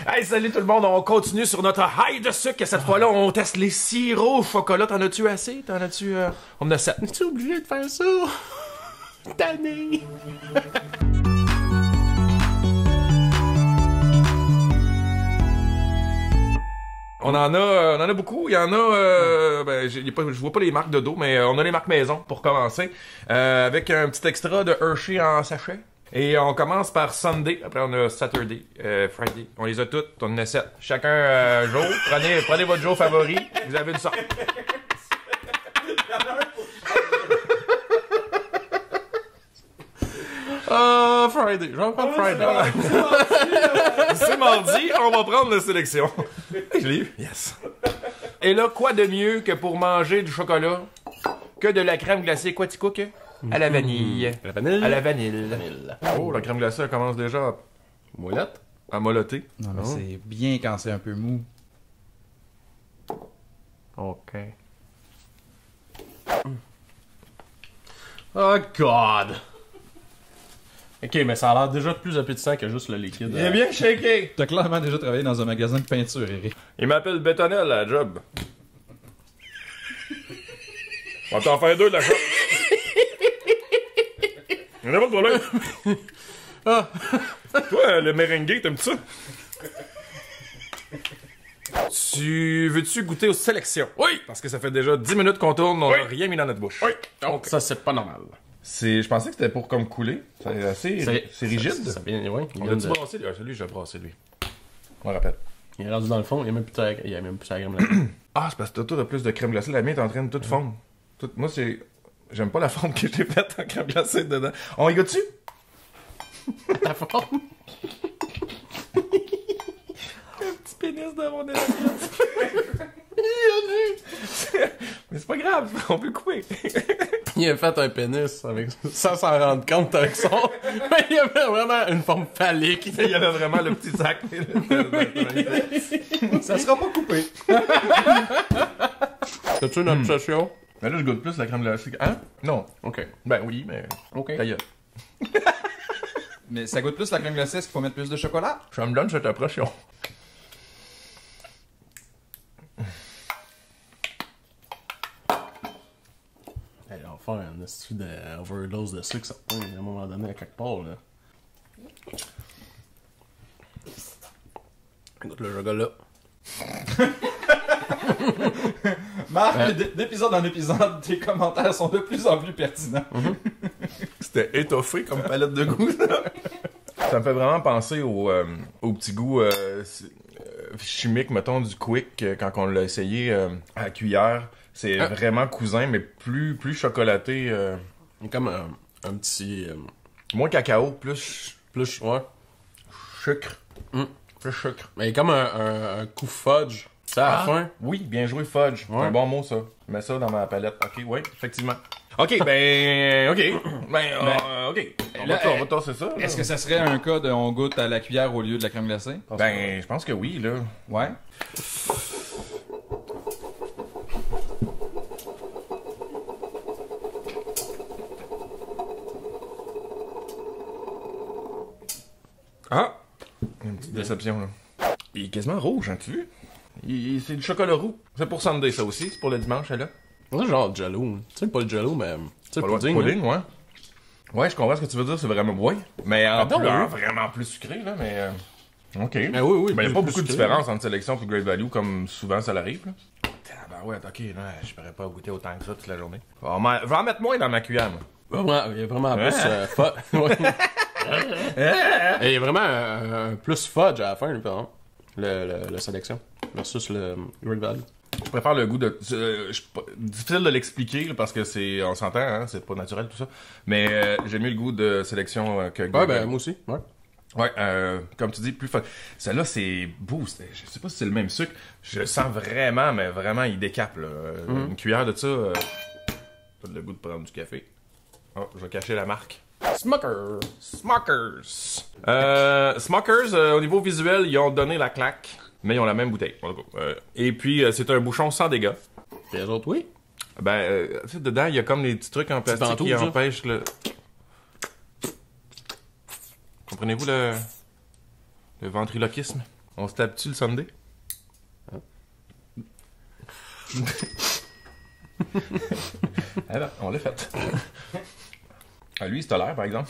Hey, salut tout le monde, on continue sur notre high de sucre. Cette fois-là, on teste les sirops au chocolat. T'en as-tu assez? T'en as-tu... On en a 7. Es-tu obligé de faire ça? Tanné! On en a beaucoup. Il y en a, je vois pas les marques de dos, mais on a les marques maison pour commencer. Avec un petit extra de Hershey en sachet. Et on commence par Sunday. Après, on a Saturday, Friday. On les a toutes. On en a 7. Chacun jour. Prenez votre jour favori. Vous avez une sorte. Friday. Je vais prendre Friday. C'est mardi, on va prendre la sélection. Je l'ai eu? Yes. Et là, quoi de mieux que pour manger du chocolat que de la crème glacée Quaticook à la vanille? À la vanille? À la vanille. Oh, la crème glacée, elle commence déjà à... Moellette? À moloter. Non, mais c'est bien quand c'est un peu mou. OK. Oh God! Ok, mais ça a l'air déjà plus appétissant que juste le liquide. Il est bien shaké. T'as clairement déjà travaillé dans un magasin de peinture, Eric. Il m'appelle Bétonnel à la job. On va t'en faire 2 de la shop. Il n'y a pas de problème. Ah. Toi, le merengue, t'aimes ça? Veux-tu goûter aux sélections? Oui! Parce que ça fait déjà 10 minutes qu'on tourne, on n'a rien mis dans notre bouche. Oui! Donc, ça, c'est pas normal. Je pensais que c'était pour comme couler. C'est assez... C'est rigide. Ça vient, ouais. On l'a-tu brassé? Ah, celui, je l'ai brassé, lui. On le rappelle. Il est rendu dans le fond, il y a même plus de crème Ah, c'est parce que toi, t'as plus de crème glacée. La mienne est en train de toute fondre. Moi, c'est... J'aime pas la forme que j'ai faite en crème glacée dedans. On y va-tu? La forme? Un petit pénis dans mon assiette. Mais c'est pas grave, on peut couper. Il a fait un pénis avec sans s'en rendre compte avec son. Il y avait vraiment une forme phallique. Il y avait vraiment le petit sac. Ça sera pas coupé. C'est-tu une obsession? Mais là, je goûte plus la crème glacée. Hein? Non. Ok. Ben oui, mais... Ok. Ta gueule. Mais ça goûte plus la crème glacée, est-ce qu'il faut mettre plus de chocolat? Ça me donne cette impression. Hey, on va faire un esti d'overdose de sucre, certain, à un moment donné, à quelque part, là. Écoute le chocolat. Marc, d'épisode en épisode, tes commentaires sont de plus en plus pertinents. C'était étoffé comme palette de goût. Ça me fait vraiment penser au petit goût chimique, mettons, du Quick, quand on l'a essayé à la cuillère. C'est vraiment cousin, mais plus chocolaté. Il y a comme un petit... Moins cacao, plus ouais. sucre. Plus sucre. Mais il y a comme un coup fudge. C'est à la fin. Oui, bien joué, fudge. Ouais. C'est un bon mot, ça. Je mets ça dans ma palette. OK, oui, effectivement. OK, ben... OK. OK. On va tasser ça. Là. Est-ce que ça serait un cas de on goûte à la cuillère au lieu de la crème glacée? Ben, je pense que oui, là. Ouais. Ah! Une petite déception, là. Il est quasiment rouge, hein, tu vu? C'est du chocolat roux. C'est pour Sunday, ça aussi. C'est pour le dimanche, là. C'est genre Jello. Tu sais, pas le Jello, mais... Tu sais, Pas le loin de pudding. pudding, ouais. Ouais, je comprends ce que tu veux dire, c'est vraiment... Ouais. Mais en Attends, plus, oui. vraiment plus sucré, là, mais... OK. Mais oui, Ben, il n'y a plus- pas plus beaucoup de sucré, différence entre sélection et Great Value, comme souvent ça l'arrive, là. Ben ouais, OK, là, je pourrais pas goûter autant que ça toute la journée. Je vais en mettre moins dans ma cuillère, moi. Vraiment, il y a vraiment plus ouais. Et il y a vraiment un plus fudge à la fin, pardon. Le sélection. Versus le Great Value. Je préfère le goût de... difficile de l'expliquer, là, parce que c'est... On s'entend, hein, c'est pas naturel, tout ça. Mais j'aime mieux le goût de sélection que Great Ouais, Value. ben moi aussi. Ouais. Ouais, comme tu dis, plus fun. Celle-là, c'est boost. Je sais pas si c'est le même sucre. Je le sens vraiment, mais vraiment, il décape, là. Une cuillère de ça, t'as le goût de prendre du café. Oh, je vais cacher la marque. Smucker. Smuckers. Smuckers, au niveau visuel, ils ont donné la claque, mais ils ont la même bouteille. Et puis, c'est un bouchon sans dégâts. Et les autres, oui. Ben, tu sais, dedans, il y a comme des petits trucs en plastique ventouses, qui ça. empêchent le... Comprenez-vous le ventriloquisme? On se tape-tu le Sunday? Ah ben, on l'a fait. Ah, lui, il se tolère, par exemple.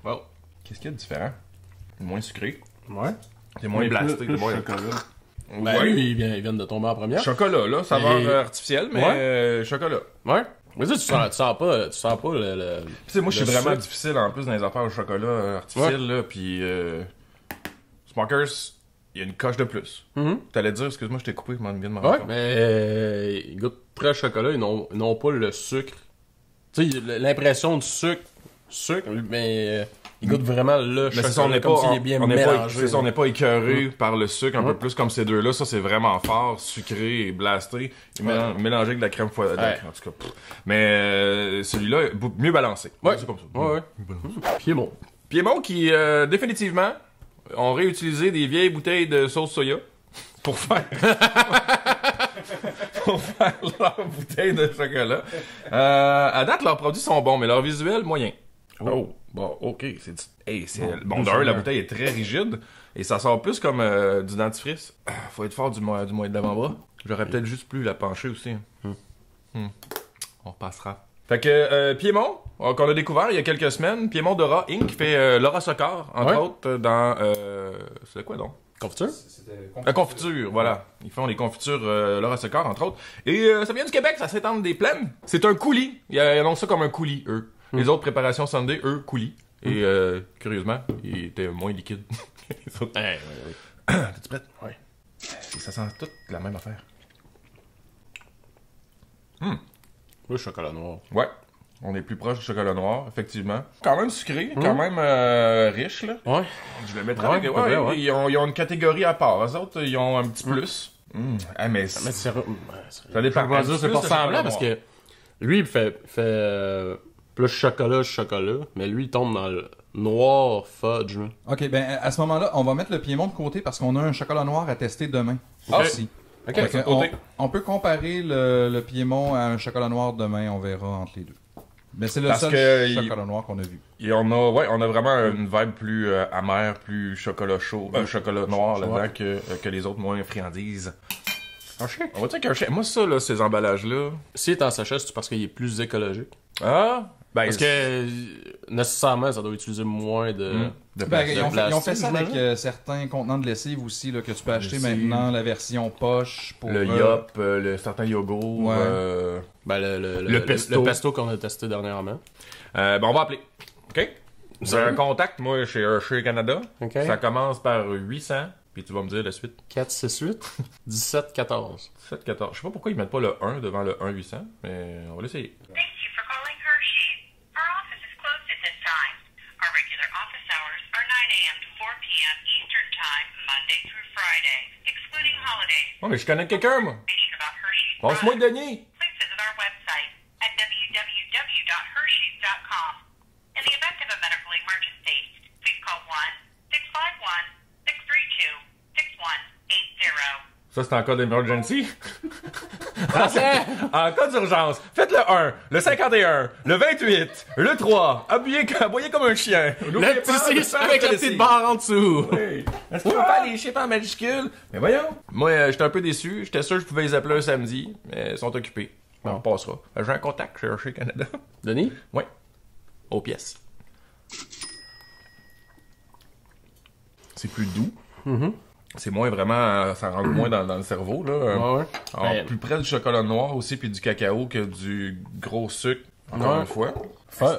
Wow. Qu'est-ce qu'il y a de différent? Moins sucré. Ouais. C'est moins blasté. Plus moins... chocolat. Ben, Ouais. lui, ils viennent de tomber en première. Chocolat, là. Saveur Et- artificielle, mais Ouais. chocolat. Ouais. Mais tu sens pas le... Tu sais, moi, je suis le vraiment sucre. difficile en plus dans les affaires au chocolat artificiel, là. Puis, Smuckers, il y a une coche de plus. Mhm. T'allais dire, excuse-moi, je t'ai coupé, je m'en viens de me Ouais, rendre compte. mais ils goûtent très chocolat, ils n'ont pas le sucre. Tu sais, l'impression de sucre, mais ils goûtent vraiment le Mais chocolat, c'est ça, on n'est comme pas, s'il est bien on n'est pas, mélangé. c'est ça, on n'est pas écœuré par le sucre, un peu Ouais. plus comme ces deux-là. Ça, c'est vraiment fort, sucré et blasté. Et mélangé avec de la crème fouettée. Ouais. En tout cas, pff. Mais celui-là, mieux balancé. Ouais. C'est comme ça. Ouais, ouais. Piémont. Piémont qui, définitivement, ont réutilisé des vieilles bouteilles de sauce soya pour faire... pour faire leur bouteille de chocolat. À date, leurs produits sont bons, mais leur visuel, moyen. Oh, bon, ok. Bon, d'un, la bouteille est très rigide et ça sort plus comme du dentifrice. Faut être fort du mois de l'avant-bras. J'aurais peut-être juste pu la pencher aussi. On repassera. Fait que Piémont, qu'on a découvert il y a quelques semaines, Piémont Dora Inc. fait Laura Socor, entre Ouais. autres, dans... c'est quoi donc? Confiture? La confiture, voilà. Ils font les confitures Laura Socor, entre autres. Et ça vient du Québec, ça s'étend des plaines. C'est un coulis. Ils annoncent ça comme un coulis, eux. Les autres préparations Sunday, eux, coulis. Et curieusement, ils étaient moins liquides que les autres. T'es-tu prête? Ouais. Et ça sent toute la même affaire. Le chocolat noir. Ouais. On est plus proche du chocolat noir, effectivement. Quand même sucré, quand même riche, là. Ouais. Je le mettrais Ouais, avec... pas vrai, ouais. Ils ont une catégorie à part. Eux autres, ils ont un petit plus. Ah, mais... Mais c'est... Ça dépend. Je peux pas dire Un c'est petit pas plus de semblant chocolat parce noir. que lui, il fait plus chocolat, mais lui, il tombe dans le noir fudge. Là. Ok, ben à ce moment-là, on va mettre le Piémont de côté parce qu'on a un chocolat noir à tester demain. Ah, Aussi. Ok, Fait ça de que côté. on peut comparer le Piémont à un chocolat noir demain, on verra entre les deux. Mais c'est le Parce seul que chocolat noir qu'on a vu. Et on a vraiment une vibe plus amère, plus chocolat chaud, chocolat noir là-dedans que les autres moins friandises. Un chien. On va dire qu'un chien. Moi, ça, là, ces emballages-là. S'il est en sachet, c'est parce qu'il est plus écologique. Ah! Ben, Parce que nécessairement, ça doit utiliser moins de Ben, ils ont fait ça avec j'imagine. certains contenants de lessive aussi, là, que tu peux acheter Lessive. maintenant la version poche pour le yop, le certain yogourt. Ouais. Ben, Le pesto. Le pesto qu'on a testé dernièrement. Ben, on va appeler. OK? J'ai un contact, moi, chez Hershey Canada. OK. Ça commence par 800, puis tu vas me dire la suite. 4, 6, 8, 17, 14. 7, 14. Je sais pas pourquoi ils mettent pas le 1 devant le 1 800, mais on va l'essayer. Thank you for calling Hershey's. Our office is closed at this time. Our regular office hours are 9 a.m. to 4 p.m. Eastern Time, Monday through Friday, excluding holidays. Oh, mais je connais quelqu'un, moi. Information about Hershey's Passe-moi le products, Denis. please visit our website at www.hershey's.com. In the event of a medical emergency, please call 1-651-632-6180. Ça, c'est en cas d'emergency. En cas d'urgence, faites le 1, le 51, le 28, le 3. Aboyez comme un chien. N'oubliez Le pas petit de 6 faire avec la le petite signe. barre en dessous. Oui. Est-ce qu'on peut pas les chiffres en majuscule? Mais voyons. Moi, j'étais un peu déçu. J'étais sûr que je pouvais les appeler un samedi, mais ils sont occupés. On passera. J'ai un contact chez Hershey Canada. Denis? Oui. Aux pièces. C'est plus doux. C'est moins vraiment... Ça rentre moins dans le cerveau, là. Ouais, ouais. Alors, Ben, plus près du chocolat noir aussi, puis du cacao que du gros sucre, encore Ouais. une fois.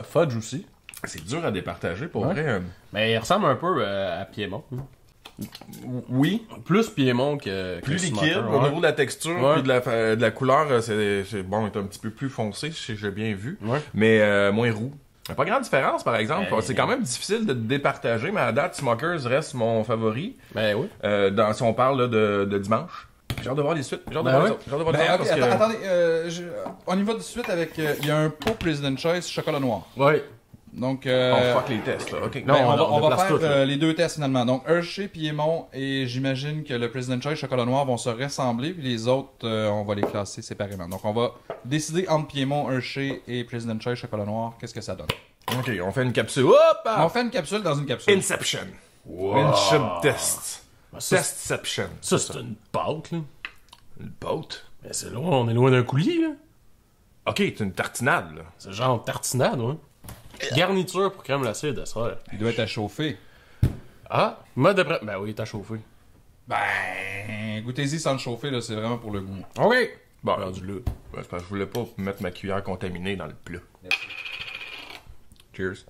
Fudge aussi. C'est dur à départager, pour Ouais. vrai. Mais il ressemble un peu à Piémont. Oui, Plus Piémont que plus Smucker, liquide, ouais. au niveau de la texture, Ouais. puis de la couleur, c'est bon, est un petit peu plus foncé, si j'ai bien vu, Ouais. mais moins roux. Pas grande différence, par exemple. Ben- C'est quand même difficile de départager, mais à date, Smuckers reste mon favori. Ben oui. Si on parle là, de dimanche. J'ai hâte de voir les suites. J'ai hâte de Ben voir ouais. les autres. J'ai hâte de voir les Ben, autres ok, parce que... attendez, on y va tout de suite avec... Il y a un pot President Choice chocolat noir. Ouais. Donc, On fuck les tests, là. OK. Non, ben, on va déplace faire tout, là. les deux tests finalement. Donc Hershey, Piémont et j'imagine que le President Choice chocolat noir vont se ressembler, puis les autres, on va les classer séparément. Donc on va décider entre Piémont, Hershey et President Choice chocolat noir. Qu'est-ce que ça donne? OK, on fait une capsule. Hop! On fait une capsule dans une capsule. Inception. Inception test. Ben, ça, Testception. ça, c'est une pâte, là. Une pâte? Ben, c'est loin, on est loin d'un coulis, là. Ok, c'est une tartinade, là. C'est genre tartinade, ouais. Garniture pour crème glacée et dessert. Il doit être à chauffer. Ah, mode de Ben oui, t'as chauffé. Ben, goûtez-y sans le chauffer, là, c'est vraiment pour le goût. Ok. Bon, Rendu là. c'est parce que je voulais pas mettre ma cuillère contaminée dans le plat. Cheers.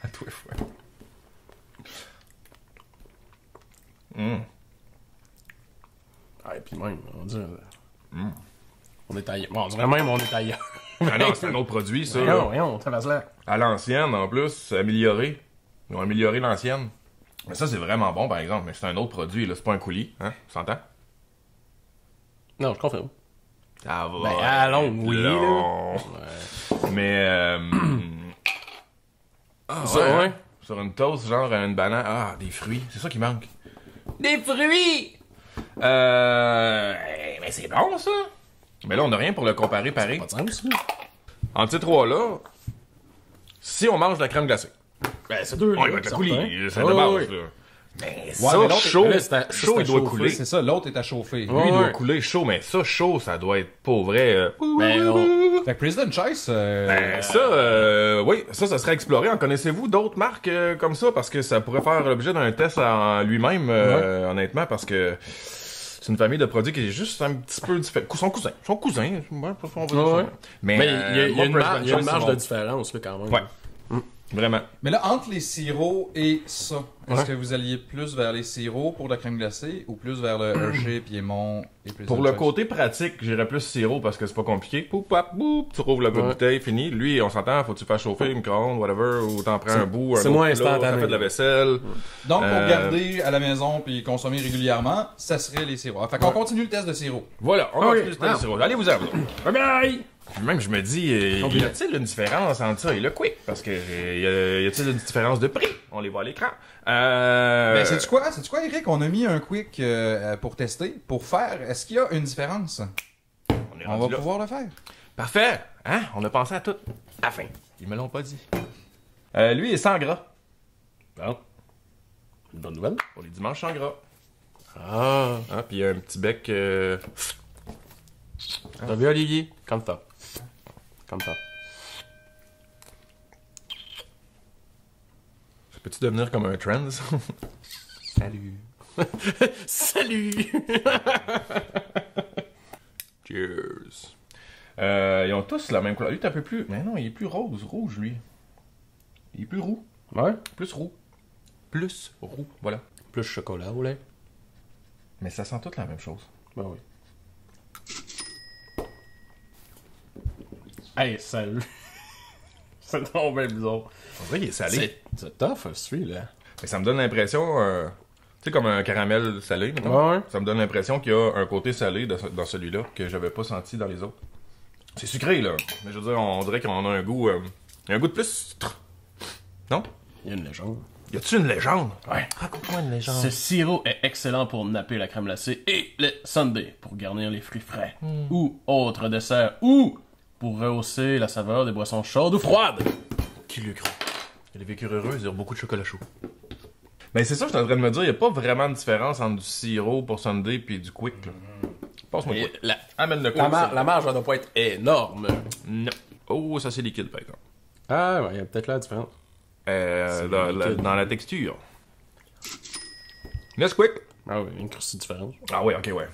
À toi, frère. Ah, et puis même, on dirait... On est ailleurs. Bon, on dirait même on est ailleurs. Ah non, c'est un autre produit, ça. Voyons, ça va se là. À l'ancienne, en plus, c'est amélioré. Ils ont amélioré l'ancienne. Mais ça, c'est vraiment bon, par exemple. Mais c'est un autre produit, là. C'est pas un coulis, hein? Tu s'entends? Non, je confirme. Ça va. Ben, allons, oui, long. Mais, ah, Ça, ouais. Sur une toast, genre une banane. Ah, des fruits. C'est ça qui manque. Des fruits! Mais c'est bon, ça. Mais là, on n'a rien pour le comparer pareil. Pas de sens, là. Entre ces trois-là, si on mange de la crème glacée, Ben, c'est deux, on y va avec le coulis. C'est de Oh, base, oui. là. Mais mais ça, l'autre, chaud, là, c'est chaud, il doit chauffer, couler. C'est ça, l'autre est à chauffer. Lui, Ouais, il doit ouais. couler chaud, mais ça, chaud, ça doit être pas vrai. Ben, on... Fait que President Choice, Ben, ça, oui, ça serait exploré. En connaissez-vous d'autres marques comme ça? Parce que ça pourrait faire l'objet d'un test en lui-même, honnêtement, parce que c'est une famille de produits qui est juste un petit peu différente. Son cousin. Ouais, on va dire ça. Ouais. Mais Mais il y a une moi, President marge Choice, de c'est différence, là, quand même. Ouais. Vraiment. mais là, entre les sirops et ça, est-ce Ouais. que vous alliez plus vers les sirops pour la crème glacée ou plus vers le Hershey, Piémont et President Pour le Choice? côté pratique, j'irais plus sirop parce que c'est pas compliqué. Poup, pap, boum, tu rouvres la Ouais. bouteille, fini. Lui, on s'entend, faut que tu fasses chauffer, micro-ondes, whatever, ou t'en prends un bout, un c'est autre moins plat, instantané. ça fait de la vaisselle. Donc, pour Euh, garder à la maison puis consommer régulièrement, ça serait les sirops. Fait qu'on continue le test de sirop. Voilà, on continue le test de sirop. Allez-vous-en. Bye bye! Même, je me dis, y a-t-il une différence entre ça et le Quick? Parce que, y a-t-il une différence de prix? On les voit à l'écran. Ben, c'est-tu quoi, Eric? On a mis un quick pour tester, pour faire. Est-ce qu'il y a une différence? On est On rendu va là. pouvoir le faire. Parfait! Hein? On a pensé à tout. À la fin. Ils me l'ont pas dit. Lui est sans gras. Bon. Une bonne nouvelle. Pour les dimanches sans gras. Ah. Hein? Puis il y a un petit bec... T'as vu, Olivier? Comme ça. Comme ça. Ça peut-tu devenir comme un trend, ça? Salut. Salut! Cheers. Ils ont tous la même couleur. Lui, t'es un peu plus... Mais non, il est plus rouge, lui. Il est plus roux. Ouais. Plus roux. Plus roux, voilà. Plus chocolat au lait. Mais ça sent toute la même chose. Ben oui. Hey, salut! C'est trop bien bizarre. On dirait qu'il est salé. C'est tough, celui-là. Mais ça me donne l'impression... tu sais, comme un caramel salé, mettons. Ouais. Ça me donne l'impression qu'il y a un côté salé dans celui-là que j'avais pas senti dans les autres. C'est sucré, là. Mais je veux dire, on dirait qu'on a un goût... un goût de plus... Non? Il y a une légende. Y a-tu une légende? Ouais. Raconte-moi une légende. Ce sirop est excellent pour napper la crème glacée et le sundae pour garnir les fruits frais ou autres desserts ou pour rehausser la saveur des boissons chaudes ou froides. Qui le cru? Il a vécu heureux, il y a beaucoup de chocolat chaud. Ben c'est ça, je suis en train de me dire, il n'y a pas vraiment de différence entre du sirop pour Sunday puis du Quick. Là. Passe-moi le Et Quick. la, Amène le Quick. la marge ne doit pas être énorme. Non. Oh, ça c'est liquide par exemple. Ah ouais, il y a peut-être la différence. Dans la texture. Laisse Quick. Ah oui, une croustille différente. Ah oui, ok, ouais.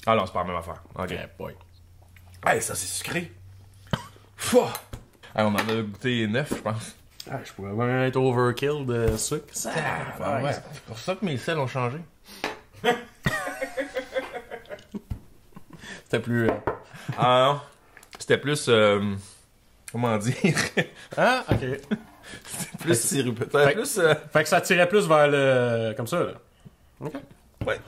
Ah non, c'est pas la même affaire. Ok. Yeah, boy. Hey, ça c'est sucré. Fouah! Ah, on en a goûté 9, je pense. Ah, je pourrais vraiment être overkill de sucre. Ah, ouais. C'est pour ça que mes sels ont changé. C'était plus... Ah non. C'était plus... comment dire? Ah, ok. C'était plus sirupeux. Fait- C'était plus... Fait que ça tirait plus vers le... Comme ça, là. Ok. Ouais,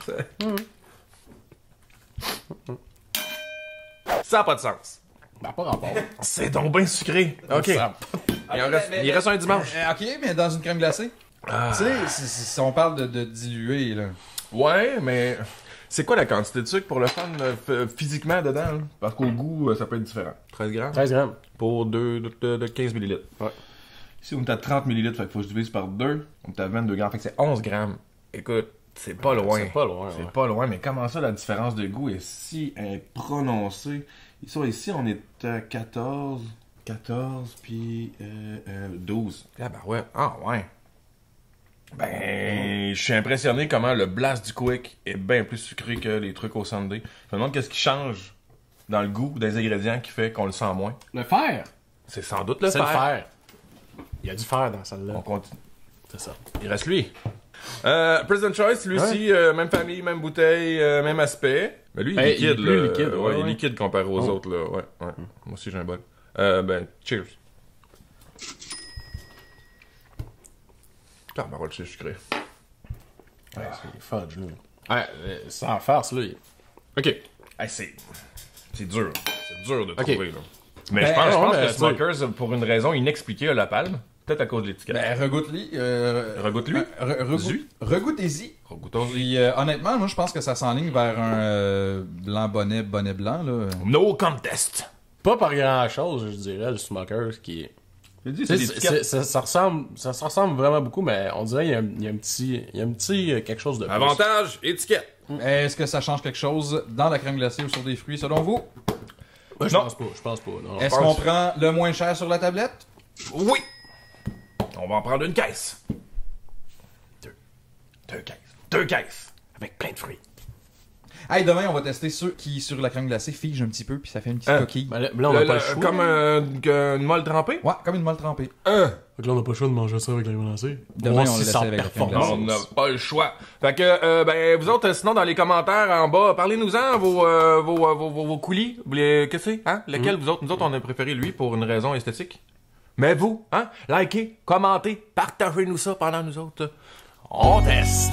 ça a pas de sens. Bah, pas rapport. C'est donc bien sucré. Ok. Ça- Il reste un dimanche. Ok, mais dans une crème glacée. Tu sais, si on parle de diluer, là. Ouais, mais... C'est quoi la quantité de sucre pour le fun physiquement dedans? Là? Parce qu'au goût, ça peut être différent. 13 grammes? 13 grammes. Pour de 15 millilitres. Ouais. Ici, on est à 30 ml, fait qu'il faut que je divise par 2. On est à 22 grammes, fait que c'est 11 grammes. Écoute, c'est pas loin. C'est pas loin, C'est ouais. pas loin, mais comment ça, la différence de goût est si prononcée? Ici, on est à 14, puis 12. Ah bah ouais, ah ouais. Ben, je suis impressionné comment le Blast du Quick est bien plus sucré que les trucs au Sunday. Je me demande qu'est-ce qui change dans le goût des ingrédients qui fait qu'on le sent moins. Le fer! C'est sans doute le C'est le fer. fer. Il y a du fer dans celle-là. On continue. C'est ça. Il reste lui. President Choice, lui aussi, même famille, même bouteille, même aspect. Mais lui, il est Il est liquide, plus là. liquide, Ouais, il est ouais. liquide comparé aux autres, là. Ouais. Moi aussi, j'ai un bol. Ben, cheers. Ah, ben, c'est sucré. Ouais, c'est fudge, là. Ouais, sans farce, là. OK. Hey, c'est dur. C'est dur de Ok. trouver, là. Mais Ben, je pense non, que mais Smokers, pour une raison inexpliquée, a la palme. Peut-être à cause de l'étiquette. Ben, regoute-lui. Regoute-lui. Regoutez-y. Regoutons-y. Puis, honnêtement, moi, je pense que ça s'enligne vers un blanc bonnet blanc, là. No contest. Pas par grand-chose, je dirais, le Smokers qui est... J'ai dit, Tu c'est sais, l'étiquette. ça se ressemble vraiment beaucoup, mais on dirait qu'il y a un petit quelque chose de plus. Avantage, étiquette. Est-ce que ça change quelque chose dans la crème glacée ou sur des fruits, selon vous? Ouais, je Non. pense pas, non. Est-ce qu'on prend le moins cher sur la tablette? Oui. On va en prendre une caisse. Deux caisses. Avec plein de fruits. Hey, demain, on va tester ceux qui, sur la crème glacée, figent un petit peu, puis ça fait une petite coquille. Ben là, on n'a pas le choix. Comme une molle trempée. Ouais, comme une molle trempée. Fait que là, on n'a pas le choix de manger ça avec la glacée. Demain, on le laisse avec la crème glacée. On n'a pas le choix. Fait que, ben, vous autres, sinon, dans les commentaires en bas, parlez-nous-en vos coulis. Qu'est-ce que c'est? Hein? Lequel, vous autres? Nous autres, on a préféré lui pour une raison esthétique. Mais vous, hein? Likez, commentez, partagez-nous ça pendant nous autres. On teste!